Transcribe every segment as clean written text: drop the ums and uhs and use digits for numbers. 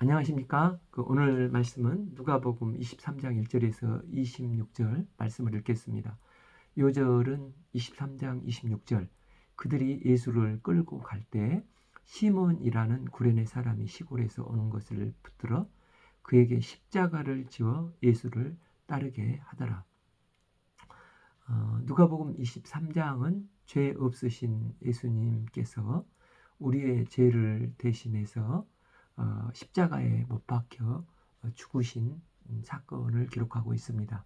안녕하십니까? 오늘 말씀은 누가복음 23장 1절에서 26절 말씀을 읽겠습니다. 요절은 23장 26절 그들이 예수를 끌고 갈 때 시몬이라는 구레네 사람이 시골에서 오는 것을 붙들어 그에게 십자가를 지어 예수를 따르게 하더라. 누가복음 23장은 죄 없으신 예수님께서 우리의 죄를 대신해서 십자가에 못 박혀 죽으신 사건을 기록하고 있습니다.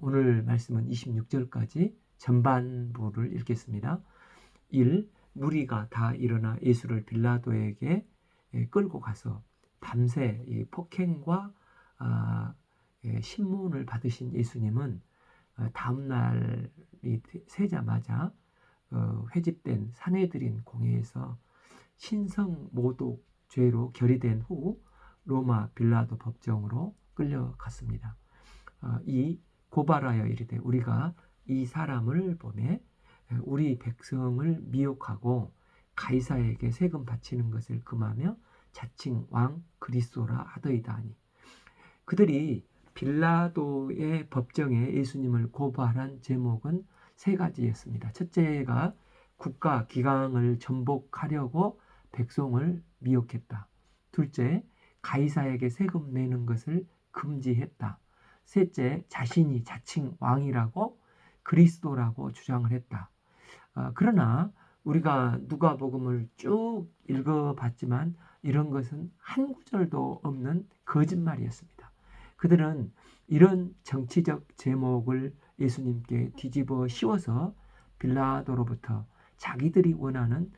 오늘 말씀은 26절까지 전반부를 읽겠습니다. 1. 무리가 다 일어나 예수를 빌라도에게 끌고 가서 밤새 폭행과 신문을 받으신 예수님은 다음날이 새자마자 회집된 산헤드린 공회에서 신성모독 죄로 결의된 후 로마 빌라도 법정으로 끌려갔습니다. 이 고발하여 이르되 우리가 이 사람을 보매 우리 백성을 미혹하고 가이사에게 세금 바치는 것을 금하며 자칭 왕 그리스도라 하더이다 하니 그들이 빌라도의 법정에 예수님을 고발한 제목은 세 가지였습니다. 첫째가 국가 기강을 전복하려고 백성을 미혹했다. 둘째, 가이사에게 세금 내는 것을 금지했다. 셋째, 자신이 자칭 왕이라고 그리스도라고 주장을 했다. 그러나 우리가 누가복음을 쭉 읽어봤지만 이런 것은 한 구절도 없는 거짓말이었습니다. 그들은 이런 정치적 제목을 예수님께 뒤집어 씌워서 빌라도로부터 자기들이 원하는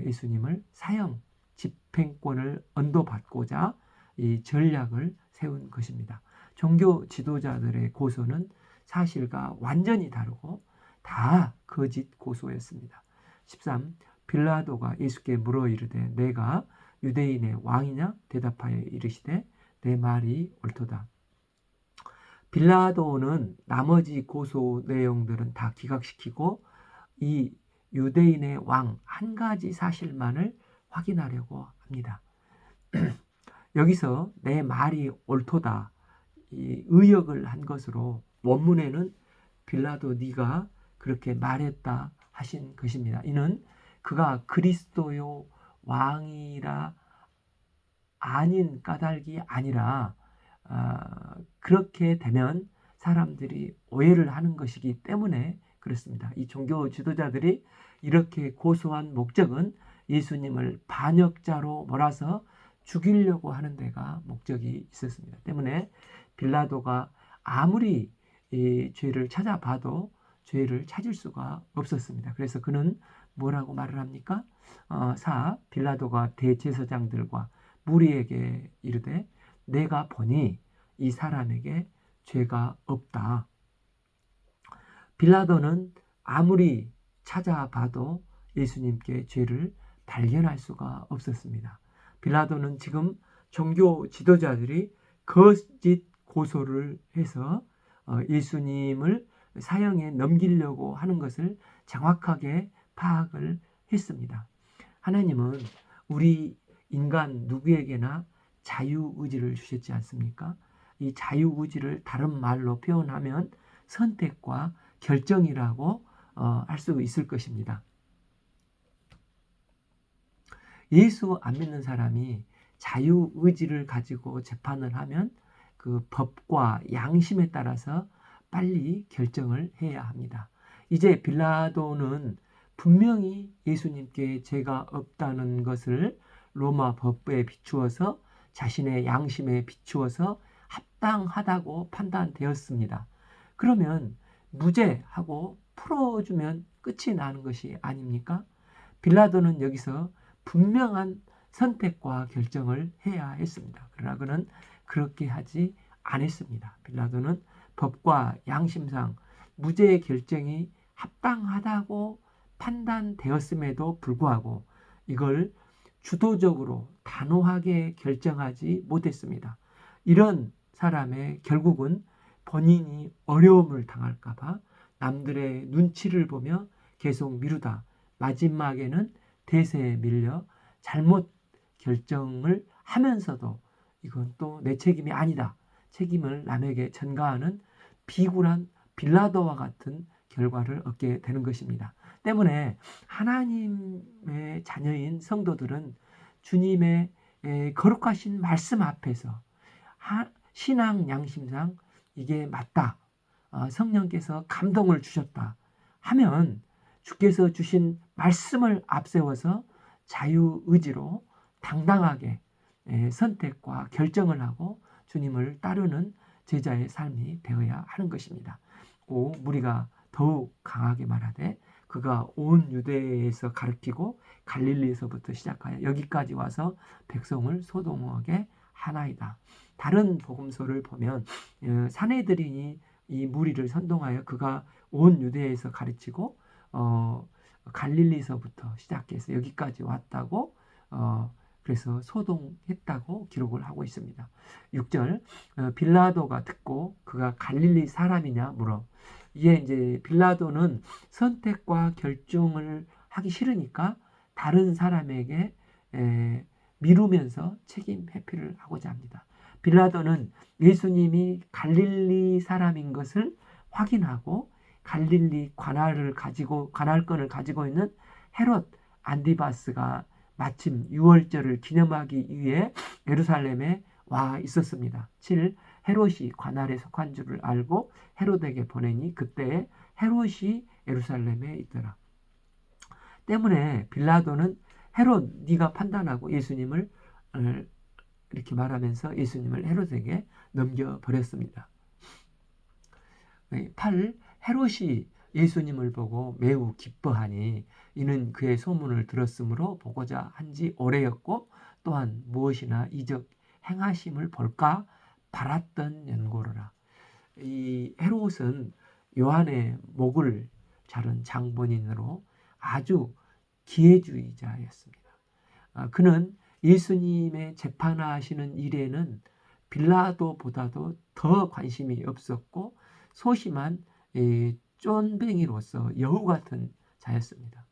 예수님을 사형 집행권을 언도받고자 이 전략을 세운 것입니다. 종교 지도자들의 고소는 사실과 완전히 다르고 다 거짓 고소였습니다. 13. 빌라도가 예수께 물어 이르되 내가 유대인의 왕이냐? 대답하여 이르시되 내 말이 옳도다. 빌라도는 나머지 고소 내용들은 다 기각시키고 이 유대인의 왕 한 가지 사실만을 확인하려고 합니다. 여기서 내 말이 옳도다 이 의역을 한 것으로 원문에는 빌라도 네가 그렇게 말했다 하신 것입니다. 이는 그가 그리스도요 왕이라 아닌 까닭이 아니라 그렇게 되면 사람들이 오해를 하는 것이기 때문에 그렇습니다. 이 종교 지도자들이 이렇게 고소한 목적은 예수님을 반역자로 몰아서 죽이려고 하는 데가 목적이 있었습니다. 때문에 빌라도가 아무리 이 죄를 찾아봐도 죄를 찾을 수가 없었습니다. 그래서 그는 뭐라고 말을 합니까? 4. 빌라도가 대제사장들과 무리에게 이르되 내가 보니 이 사람에게 죄가 없다. 빌라도는 아무리 찾아봐도 예수님께 죄를 발견할 수가 없었습니다. 빌라도는 지금 종교 지도자들이 거짓 고소를 해서 예수님을 사형에 넘기려고 하는 것을 정확하게 파악을 했습니다. 하나님은 우리 인간 누구에게나 자유의지를 주셨지 않습니까? 이 자유의지를 다른 말로 표현하면 선택과 결정이라고 할 수 있을 것입니다. 예수 안 믿는 사람이 자유의지를 가지고 재판을 하면 그 법과 양심에 따라서 빨리 결정을 해야 합니다. 이제 빌라도는 분명히 예수님께 죄가 없다는 것을 로마 법에 비추어서 자신의 양심에 비추어서 합당하다고 판단되었습니다. 그러면 무죄하고 풀어주면 끝이 나는 것이 아닙니까? 빌라도는 여기서 분명한 선택과 결정을 해야 했습니다. 그러나 그는 그렇게 하지 않았습니다. 빌라도는 법과 양심상 무죄의 결정이 합당하다고 판단되었음에도 불구하고 이걸 주도적으로 단호하게 결정하지 못했습니다. 이런 사람의 결국은 본인이 어려움을 당할까봐 남들의 눈치를 보며 계속 미루다 마지막에는 대세에 밀려 잘못 결정을 하면서도 이건 또 내 책임이 아니다. 책임을 남에게 전가하는 비굴한 빌라도와 같은 결과를 얻게 되는 것입니다. 때문에 하나님의 자녀인 성도들은 주님의 거룩하신 말씀 앞에서 신앙 양심상 이게 맞다. 성령께서 감동을 주셨다 하면 주께서 주신 말씀을 앞세워서 자유의지로 당당하게 선택과 결정을 하고 주님을 따르는 제자의 삶이 되어야 하는 것입니다. 꼭 우리가 더욱 강하게 말하되 그가 온 유대에서 가르치고 갈릴리에서부터 시작하여 여기까지 와서 백성을 소동하게 하나이다. 다른 복음서를 보면 사내들인이 이 무리를 선동하여 그가 온 유대에서 가르치고 갈릴리서부터 시작해서 여기까지 왔다고 그래서 소동했다고 기록을 하고 있습니다. 6절 빌라도가 듣고 그가 갈릴리 사람이냐 물어. 이게 이제 빌라도는 선택과 결정을 하기 싫으니까 다른 사람에게 미루면서 책임 회피를 하고자 합니다. 빌라도는 예수님이 갈릴리 사람인 것을 확인하고 갈릴리 관할권을 가지고 있는 헤롯 안디바스가 마침 유월절을 기념하기 위해 예루살렘에 와 있었습니다. 7. 헤롯이 관할에 속한 줄을 알고 헤롯에게 보내니 그때 헤롯이 예루살렘에 있더라. 때문에 빌라도는 헤롯 네가 판단하고 예수님을 이렇게 말하면서 예수님을 헤롯에게 넘겨버렸습니다. 8. 헤롯이 예수님을 보고 매우 기뻐하니 이는 그의 소문을 들었으므로 보고자 한지 오래였고 또한 무엇이나 이적 행하심을 볼까 바랐던 연고로라. 이 헤롯은 요한의 목을 자른 장본인으로 아주 기회주의자였습니다. 그는 예수님의 재판하시는 일에는 빌라도보다도 더 관심이 없었고 소심한 쫀뱅이로서 여우 같은 자였습니다.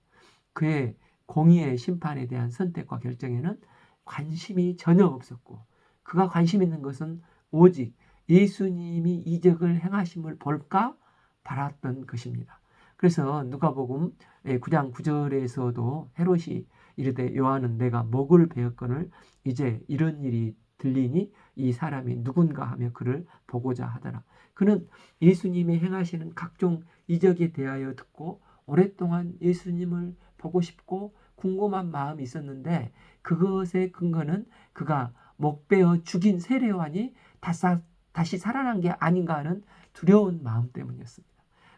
그의 공의의 심판에 대한 선택과 결정에는 관심이 전혀 없었고 그가 관심 있는 것은 오직 예수님이 이적을 행하심을 볼까 바랐던 것입니다. 그래서 누가복음 9장 9절에서도 헤롯이 이르되 요한은 내가 목을 베었거늘 이제 이런 일이 들리니 이 사람이 누군가 하며 그를 보고자 하더라. 그는 예수님이 행하시는 각종 이적에 대하여 듣고 오랫동안 예수님을 보고 싶고 궁금한 마음이 있었는데 그것의 근거는 그가 목베어 죽인 세례요한이 다시 살아난 게 아닌가 하는 두려운 마음 때문이었습니다.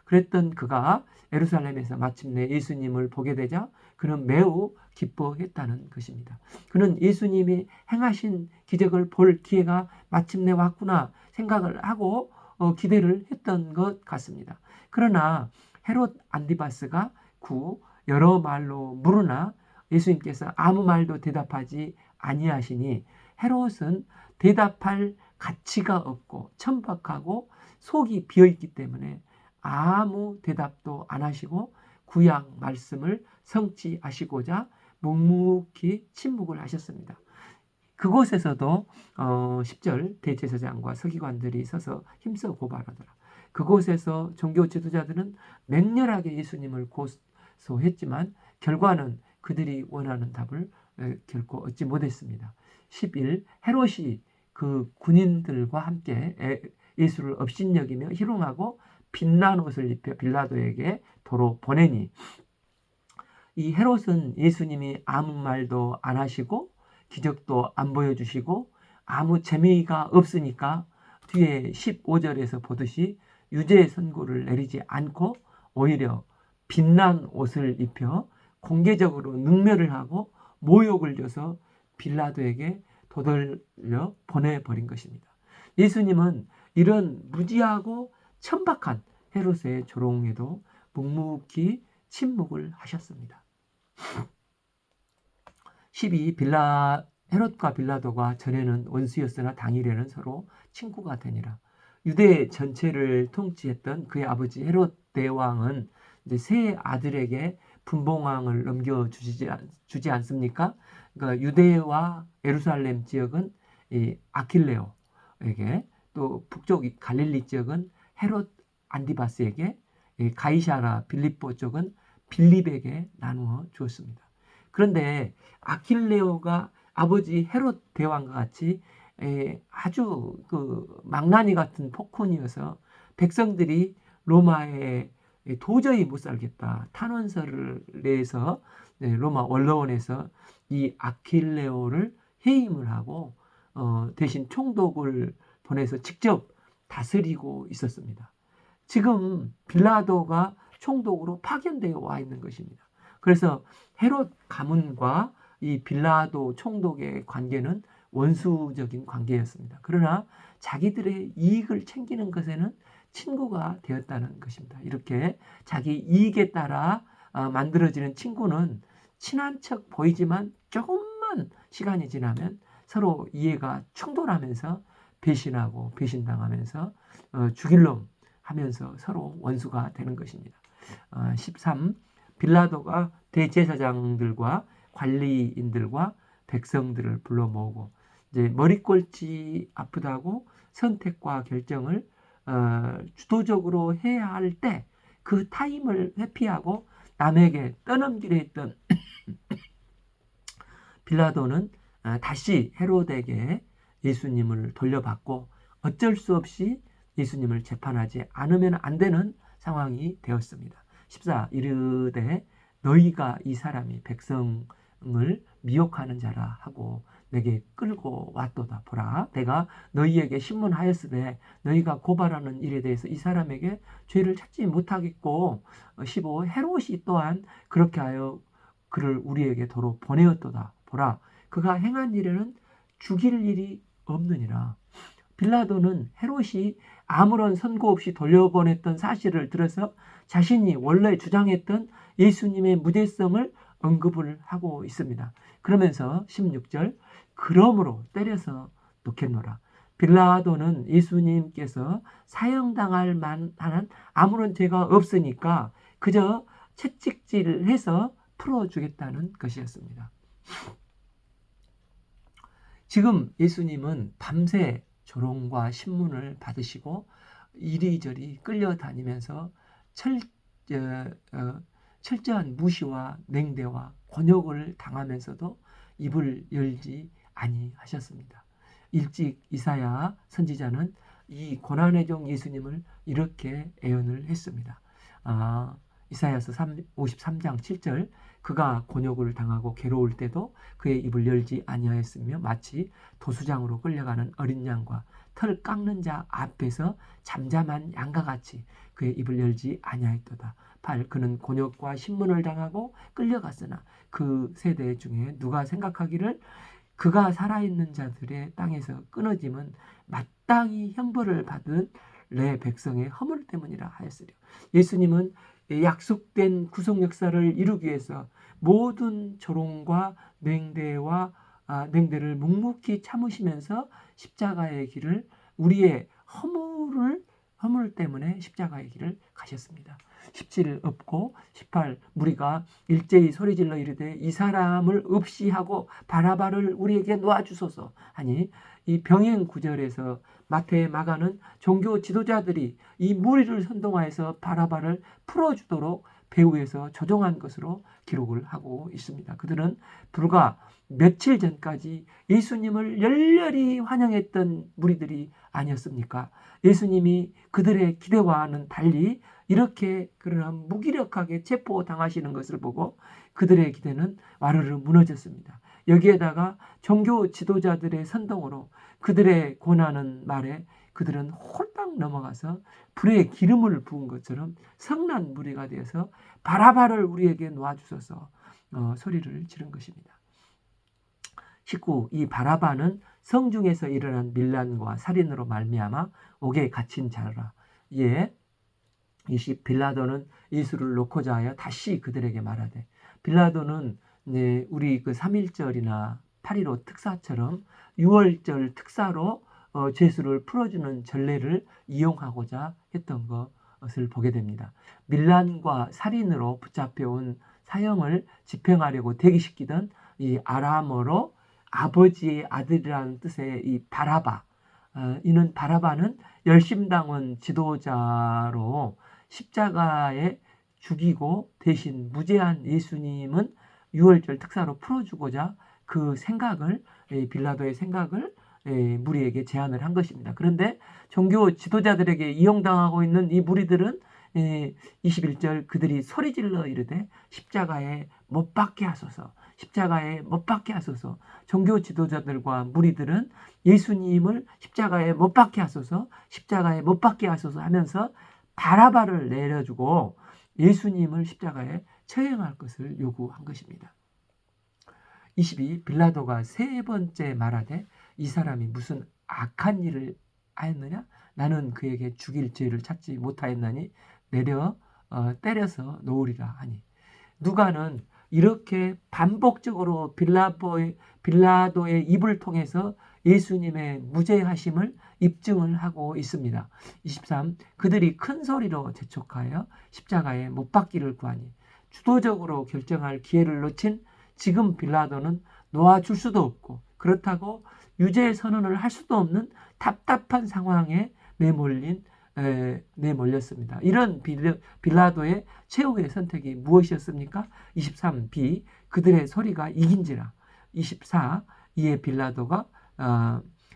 그랬던 그가 예루살렘에서 마침내 예수님을 보게 되자 그는 매우 기뻐했다는 것입니다. 그는 예수님이 행하신 기적을 볼 기회가 마침내 왔구나 생각을 하고 기대를 했던 것 같습니다. 그러나 헤롯 안디바스가 여러 말로 물으나 예수님께서 아무 말도 대답하지 아니하시니 헤롯은 대답할 가치가 없고 천박하고 속이 비어있기 때문에 아무 대답도 안 하시고 구약 말씀을 성취하시고자 묵묵히 침묵을 하셨습니다. 그곳에서도 10절 대제사장과 서기관들이 서서 힘써 고발하더라. 그곳에서 종교 지도자들은 맹렬하게 예수님을 고소했지만 결과는 그들이 원하는 답을 결코 얻지 못했습니다. 11. 헤롯이 그 군인들과 함께 예수를 업신여기며 희롱하고 빛난 옷을 입혀 빌라도에게 도로 보내니 이 헤롯은 예수님이 아무 말도 안 하시고 기적도 안 보여주시고 아무 재미가 없으니까 뒤에 15절에서 보듯이 유죄 선고를 내리지 않고 오히려 빛난 옷을 입혀 공개적으로 능멸을 하고 모욕을 줘서 빌라도에게 도돌려 보내버린 것입니다. 예수님은 이런 무지하고 천박한 헤롯의 조롱에도 묵묵히 침묵을 하셨습니다. 12. 헤롯과 빌라도가 전에는 원수였으나 당일에는 서로 친구가 되니라. 유대 전체를 통치했던 그의 아버지 헤롯 대왕은 이제 세 아들에게 분봉왕을 넘겨주지 않습니까? 그러니까 유대와 예루살렘 지역은 이 아킬레오에게, 또 북쪽 갈릴리 지역은 헤롯 안디바스에게, 가이사라 빌립보 쪽은 빌립에게 나누어 주었습니다. 그런데 아킬레오가 아버지 헤롯 대왕과 같이 아주 그 망나니 같은 폭군이어서 백성들이 로마에 도저히 못 살겠다 탄원서를 내서 로마 원로원에서 이 아킬레오를 해임을 하고 대신 총독을 보내서 직접 다스리고 있었습니다. 지금 빌라도가 총독으로 파견되어 와 있는 것입니다. 그래서 헤롯 가문과 이 빌라도 총독의 관계는 원수적인 관계였습니다. 그러나 자기들의 이익을 챙기는 것에는 친구가 되었다는 것입니다. 이렇게 자기 이익에 따라 만들어지는 친구는 친한 척 보이지만 조금만 시간이 지나면 서로 이해가 충돌하면서 배신하고 배신당하면서 죽일 놈 하면서 서로 원수가 되는 것입니다. 13. 빌라도가 대제사장들과 관리인들과 백성들을 불러 모으고 이제 머리꼴찌 아프다고 선택과 결정을 주도적으로 해야 할 때 그 타임을 회피하고 남에게 떠넘기려 했던 빌라도는 다시 헤롯에게 예수님을 돌려받고 어쩔 수 없이 예수님을 재판하지 않으면 안 되는 상황이 되었습니다. 14. 이르되 너희가 이 사람이 백성을 미혹하는 자라 하고 내게 끌고 왔도다. 보라, 내가 너희에게 신문하였으되 너희가 고발하는 일에 대해서 이 사람에게 죄를 찾지 못하겠고 15. 헤롯이 또한 그렇게 하여 그를 우리에게 도로 보내었도다. 보라, 그가 행한 일에는 죽일 일이 없느니라. 빌라도는 헤롯이 아무런 선고 없이 돌려보냈던 사실을 들어서 자신이 원래 주장했던 예수님의 무죄성을 언급을 하고 있습니다. 그러면서 16절, 그러므로 때려서 놓겠노라. 빌라도는 예수님께서 사형당할 만한 아무런 죄가 없으니까 그저 채찍질해서 풀어주겠다는 것이었습니다. 지금 예수님은 밤새 조롱과 신문을 받으시고 이리저리 끌려다니면서 철저한 무시와 냉대와 곤욕을 당하면서도 입을 열지 아니하셨습니다. 일찍 이사야 선지자는 이 고난의 종 예수님을 이렇게 예언을 했습니다. 이사야서 53장 7절, 그가 곤욕을 당하고 괴로울 때도 그의 입을 열지 아니하였으며 마치 도수장으로 끌려가는 어린 양과 털 깎는 자 앞에서 잠잠한 양과 같이 그의 입을 열지 아니하였도다. 8. 그는 곤욕과 신문을 당하고 끌려갔으나 그 세대 중에 누가 생각하기를 그가 살아있는 자들의 땅에서 끊어짐은 마땅히 형벌을 받은 내 백성의 허물 때문이라 하였으려. 예수님은 약속된 구속 역사를 이루기 위해서 모든 조롱과 냉대를 묵묵히 참으시면서 십자가의 길을, 우리의 허물 때문에 십자가의 길을 가셨습니다. 17 없고 18 무리가 일제히 소리질러 이르되 이 사람을 없이 하고 바라바를 우리에게 놓아주소서 하니, 이 병행 구절에서 마태, 마가는 종교 지도자들이 이 무리를 선동하여서 바라바를 풀어주도록 배후에서 조종한 것으로 기록을 하고 있습니다. 그들은 불과 며칠 전까지 예수님을 열렬히 환영했던 무리들이 아니었습니까? 예수님이 그들의 기대와는 달리 이렇게 그러나 무기력하게 체포당하시는 것을 보고 그들의 기대는 와르르 무너졌습니다. 여기에다가 종교 지도자들의 선동으로 그들의 권하는 말에 그들은 홀딱 넘어가서 불에 기름을 부은 것처럼 성난 무리가 되어서 바라바를 우리에게 놓아주소서 소리를 지른 것입니다. 19. 이 바라바는 성중에서 일어난 밀란과 살인으로 말미암아 옥에 갇힌 자라. 20. 빌라도는 예수를 놓고자 하여 다시 그들에게 말하되, 빌라도는 우리 그 3.1절이나 8.15 특사처럼 6월절 특사로 죄수를 풀어주는 전례를 이용하고자 했던 것을 보게 됩니다. 밀란과 살인으로 붙잡혀온 사형을 집행하려고 대기시키던 이 아람어로 아버지의 아들이라는 뜻의 이 바라바, 이는 바라바는 열심당원 지도자로 십자가에 죽이고 대신 무죄한 예수님은 유월절 특사로 풀어주고자 그 생각을, 빌라도의 생각을 무리에게 제안을 한 것입니다. 그런데 종교 지도자들에게 이용당하고 있는 이 무리들은 21절 그들이 소리질러 이르되 십자가에 못 박게 하소서, 십자가에 못 박게 하소서. 종교 지도자들과 무리들은 예수님을 십자가에 못 박게 하소서, 십자가에 못 박게 하소서 하면서 바라바를 내려주고 예수님을 십자가에 처형할 것을 요구한 것입니다. 22. 빌라도가 세 번째 말하되 이 사람이 무슨 악한 일을 하였느냐? 나는 그에게 죽일 죄를 찾지 못하였나니 내려 때려서 놓으리라 하니. 누가는 이렇게 반복적으로 빌라도의 입을 통해서 예수님의 무죄하심을 입증을 하고 있습니다. 23. 그들이 큰 소리로 재촉하여 십자가에 못 박기를 구하니. 주도적으로 결정할 기회를 놓친 지금 빌라도는 놓아줄 수도 없고 그렇다고 유죄 선언을 할 수도 없는 답답한 상황에 내몰렸습니다. 이런 빌라도의 최후의 선택이 무엇이었습니까? 23b 그들의 소리가 이긴지라. 24 이에 빌라도가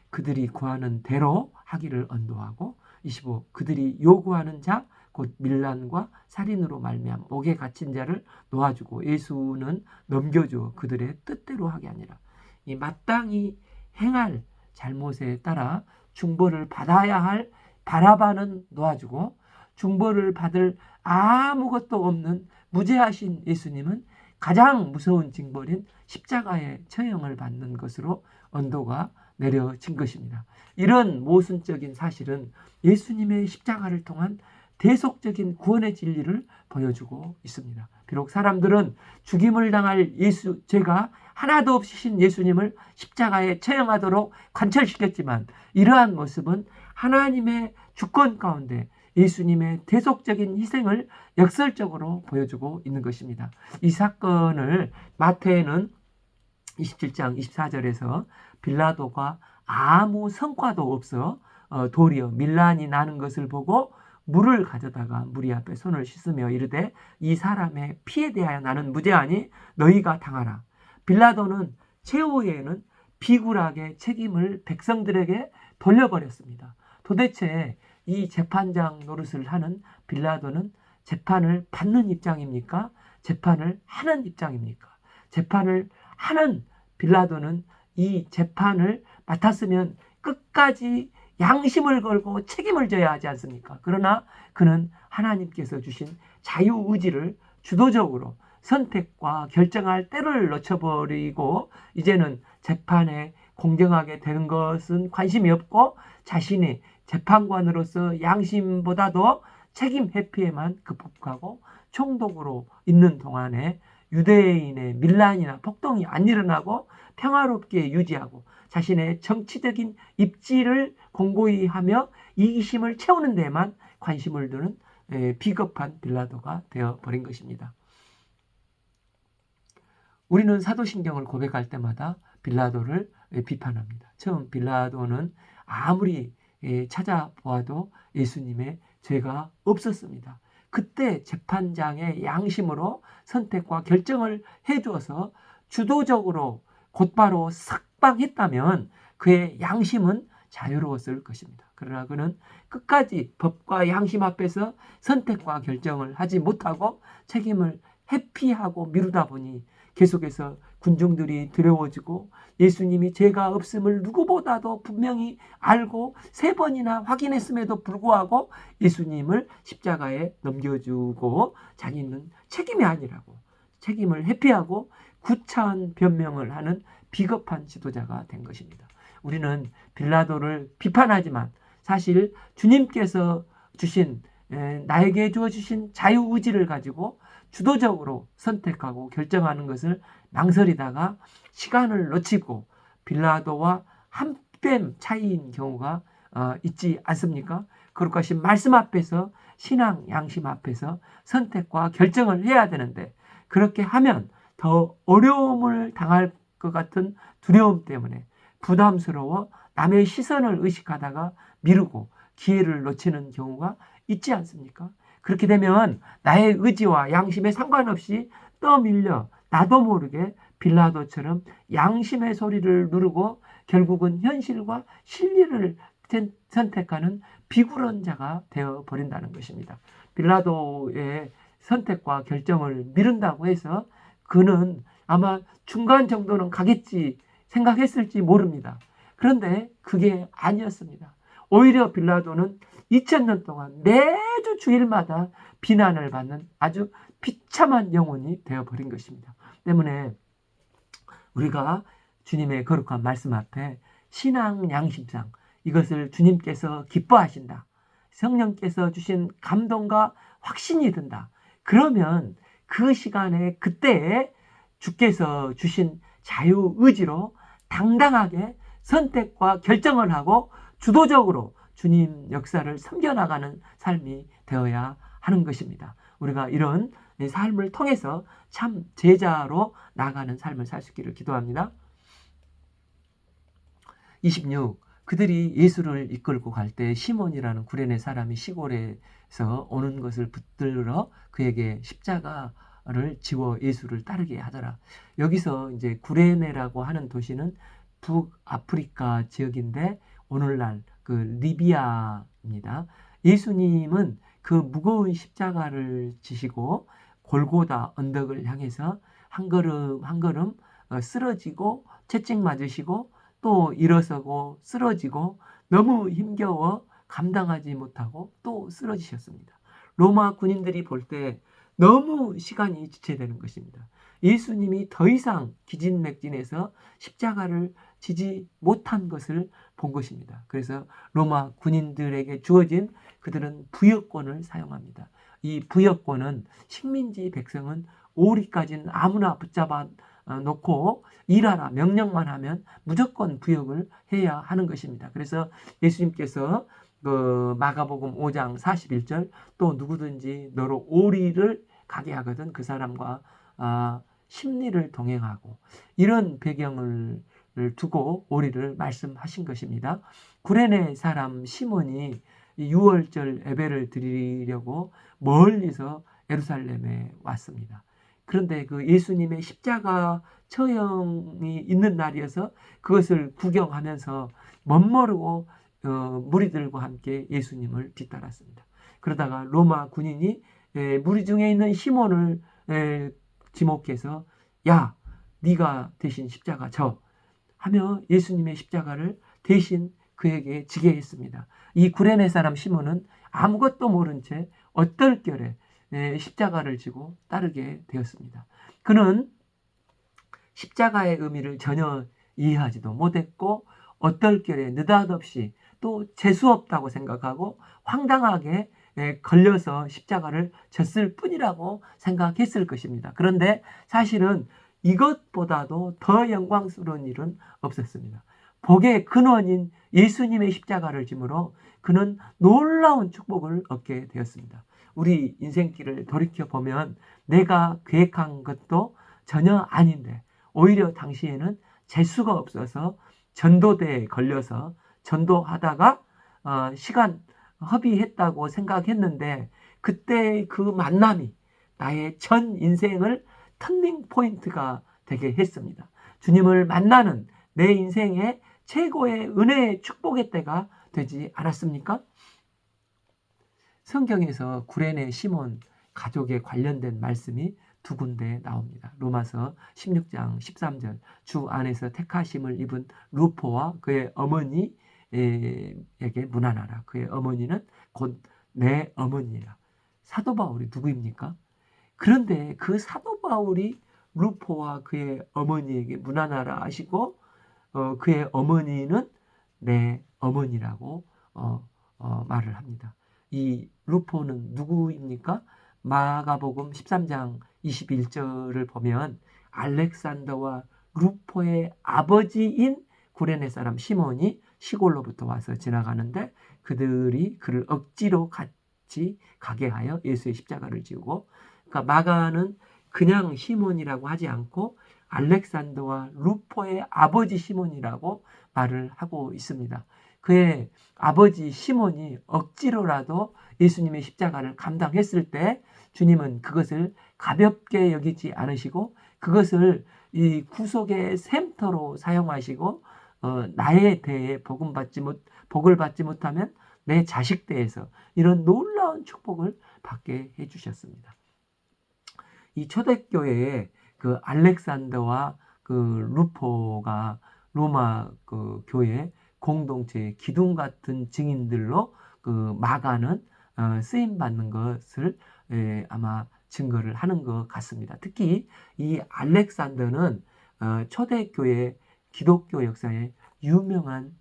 그들이 구하는 대로 하기를 언도하고 25 그들이 요구하는 자 곧 밀란과 살인으로 말미암아 옥에 갇힌 자를 놓아주고 예수는 넘겨주어 그들의 뜻대로 하게 아니라 이 마땅히 행할 잘못에 따라 중벌을 받아야 할 바라바는 놓아주고 중벌을 받을 아무것도 없는 무죄하신 예수님은 가장 무서운 징벌인 십자가의 처형을 받는 것으로 언도가 내려진 것입니다. 이런 모순적인 사실은 예수님의 십자가를 통한 대속적인 구원의 진리를 보여주고 있습니다. 비록 사람들은 죽임을 당할 죄가 하나도 없으신 예수님을 십자가에 처형하도록 관철시켰지만 이러한 모습은 하나님의 주권 가운데 예수님의 대속적인 희생을 역설적으로 보여주고 있는 것입니다. 이 사건을 마태는 27장 24절에서 빌라도가 아무 성과도 없어 도리어 밀란이 나는 것을 보고 물을 가져다가 무리 앞에 손을 씻으며 이르되 이 사람의 피에 대하여 나는 무죄하니 너희가 당하라. 빌라도는 최후에는 비굴하게 책임을 백성들에게 돌려버렸습니다. 도대체 이 재판장 노릇을 하는 빌라도는 재판을 받는 입장입니까? 재판을 하는 입장입니까? 재판을 하는 빌라도는 이 재판을 맡았으면 끝까지 양심을 걸고 책임을 져야 하지 않습니까? 그러나 그는 하나님께서 주신 자유의지를 주도적으로 선택과 결정할 때를 놓쳐버리고 이제는 재판에 공정하게 되는 것은 관심이 없고 자신이 재판관으로서 양심보다도 책임 회피에만 급급하고 총독으로 있는 동안에 유대인의 밀란이나 폭동이 안 일어나고 평화롭게 유지하고 자신의 정치적인 입지를 공고히 하며 이기심을 채우는 데만 관심을 두는 비겁한 빌라도가 되어버린 것입니다. 우리는 사도신경을 고백할 때마다 빌라도를 비판합니다. 처음 빌라도는 아무리 찾아보아도 예수님의 죄가 없었습니다. 그때 재판장의 양심으로 선택과 결정을 해주어서 주도적으로 곧바로 석방했다면 그의 양심은 자유로웠을 것입니다. 그러나 그는 끝까지 법과 양심 앞에서 선택과 결정을 하지 못하고 책임을 회피하고 미루다 보니 계속해서 군중들이 두려워지고 예수님이 죄가 없음을 누구보다도 분명히 알고 3번이나 확인했음에도 불구하고 예수님을 십자가에 넘겨주고 자기는 책임이 아니라고 책임을 회피하고 구차한 변명을 하는 비겁한 지도자가 된 것입니다. 우리는 빌라도를 비판하지만 사실 주님께서 주신 나에게 주어주신 자유의지를 가지고 주도적으로 선택하고 결정하는 것을 망설이다가 시간을 놓치고 빌라도와 한 뼘 차이인 경우가 있지 않습니까? 그럴 것이 말씀 앞에서 신앙 양심 앞에서 선택과 결정을 해야 되는데 그렇게 하면 더 어려움을 당할 것 같은 두려움 때문에 부담스러워 남의 시선을 의식하다가 미루고 기회를 놓치는 경우가 있지 않습니까? 그렇게 되면 나의 의지와 양심에 상관없이 떠밀려 나도 모르게 빌라도처럼 양심의 소리를 누르고 결국은 현실과 진리를 선택하는 비굴한 자가 되어버린다는 것입니다. 빌라도의 선택과 결정을 미룬다고 해서 그는 아마 중간 정도는 가겠지 생각했을지 모릅니다. 그런데 그게 아니었습니다. 오히려 빌라도는 2000년 동안 매주 주일마다 비난을 받는 아주 비참한 영혼이 되어버린 것입니다. 때문에 우리가 주님의 거룩한 말씀 앞에 신앙 양심상 이것을 주님께서 기뻐하신다. 성령께서 주신 감동과 확신이 든다. 그러면 그 시간에 그때에 주께서 주신 자유의지로 당당하게 선택과 결정을 하고 주도적으로 주님 역사를 섬겨나가는 삶이 되어야 하는 것입니다. 우리가 이런 삶을 통해서 참 제자로 나가는 삶을 살 수 있기를 기도합니다. 26. 그들이 예수를 이끌고 갈 때 시몬이라는 구레네 사람이 시골에서 오는 것을 붙들어 그에게 십자가를 지워 예수를 따르게 하더라. 여기서 이제 구레네라고 하는 도시는 북아프리카 지역인데 오늘날 그 리비아입니다. 예수님은 그 무거운 십자가를 지시고 골고다 언덕을 향해서 한 걸음 한 걸음 쓰러지고 채찍 맞으시고 또 일어서고 쓰러지고 너무 힘겨워 감당하지 못하고 또 쓰러지셨습니다. 로마 군인들이 볼 때 너무 시간이 지체되는 것입니다. 예수님이 더 이상 기진맥진해서 십자가를 지지 못한 것을 본 것입니다. 그래서 로마 군인들에게 주어진 그들은 부여권을 사용합니다. 이 부여권은 식민지 백성은 오리까지는 아무나 붙잡아 놓고 일하라 명령만 하면 무조건 부역을 해야 하는 것입니다. 그래서 예수님께서 그 마가복음 5장 41절 또 누구든지 너로 오리를 가게 하거든 그 사람과 심리를 동행하고 이런 배경을 두고 오리를 말씀하신 것입니다. 구레네 사람 시몬이 유월절 예배를 드리려고 멀리서 예루살렘에 왔습니다. 그런데 그 예수님의 십자가 처형이 있는 날이어서 그것을 구경하면서 멋모르고 무리들과 함께 예수님을 뒤따랐습니다. 그러다가 로마 군인이 무리 중에 있는 시몬을 지목해서 야, 네가 대신 십자가 져 하며 예수님의 십자가를 대신 그에게 지게 했습니다. 이 구레네 사람 시몬은 아무것도 모른 채 얼떨결에 십자가를 지고 따르게 되었습니다. 그는 십자가의 의미를 전혀 이해하지도 못했고 얼떨결에 느닷없이 또 재수없다고 생각하고 황당하게 걸려서 십자가를 졌을 뿐이라고 생각했을 것입니다. 그런데 사실은 이것보다도 더 영광스러운 일은 없었습니다. 복의 근원인 예수님의 십자가를 짐으로 그는 놀라운 축복을 얻게 되었습니다. 우리 인생길을 돌이켜보면 내가 계획한 것도 전혀 아닌데 오히려 당시에는 재수가 없어서 전도대에 걸려서 전도하다가 시간 허비했다고 생각했는데 그때 그 만남이 나의 전 인생을 터닝 포인트가 되게 했습니다. 주님을 만나는 내 인생의 최고의 은혜의 축복의 때가 되지 않았습니까? 성경에서 구레네 시몬 가족에 관련된 말씀이 두 군데 나옵니다. 로마서 16장 13절 주 안에서 택하심을 입은 루포와 그의 어머니에게 문안하라. 그의 어머니는 곧 내 어머니라. 사도 바울이 누구입니까? 그런데 그 사도 바울이 루포와 그의 어머니에게 문안하라 하시고 그의 어머니는 내 어머니라고 말을 합니다. 이 루포는 누구입니까? 마가복음 13장 21절을 보면 알렉산더와 루포의 아버지인 구레네 사람 시몬이 시골로부터 와서 지나가는데 그들이 그를 억지로 같이 가게 하여 예수의 십자가를 지우고 그러니까 마가는 그냥 시몬이라고 하지 않고 알렉산더와 루포의 아버지 시몬이라고 말을 하고 있습니다. 그의 아버지 시몬이 억지로라도 예수님의 십자가를 감당했을 때 주님은 그것을 가볍게 여기지 않으시고 그것을 이 구속의 샘터로 사용하시고 나에 대해 복을 받지 못하면 내 자식 대해서 이런 놀라운 축복을 받게 해주셨습니다. 이 초대교회에 그 알렉산더와 그 루포가 로마 그 교회 공동체의 기둥 같은 증인들로 그 마가는 쓰임 받는 것을 아마 증거를 하는 것 같습니다. 특히 이 알렉산더는 초대교회 기독교 역사에 유명한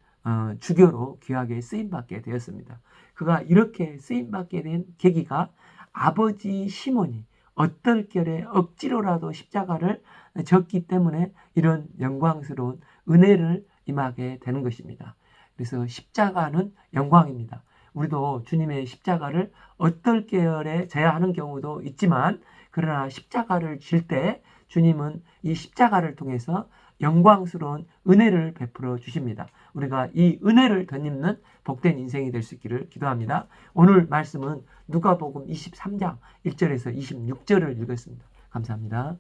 주교로 귀하게 쓰임받게 되었습니다. 그가 이렇게 쓰임받게 된 계기가 아버지 시몬이 어떨결에 억지로라도 십자가를 졌기 때문에 이런 영광스러운 은혜를 임하게 되는 것입니다. 그래서 십자가는 영광입니다. 우리도 주님의 십자가를 어떨결에 져야 하는 경우도 있지만 그러나 십자가를 질 때 주님은 이 십자가를 통해서 영광스러운 은혜를 베풀어 주십니다. 우리가 이 은혜를 덧입는 복된 인생이 될 수 있기를 기도합니다. 오늘 말씀은 누가복음 23장 1절에서 26절을 읽었습니다. 감사합니다.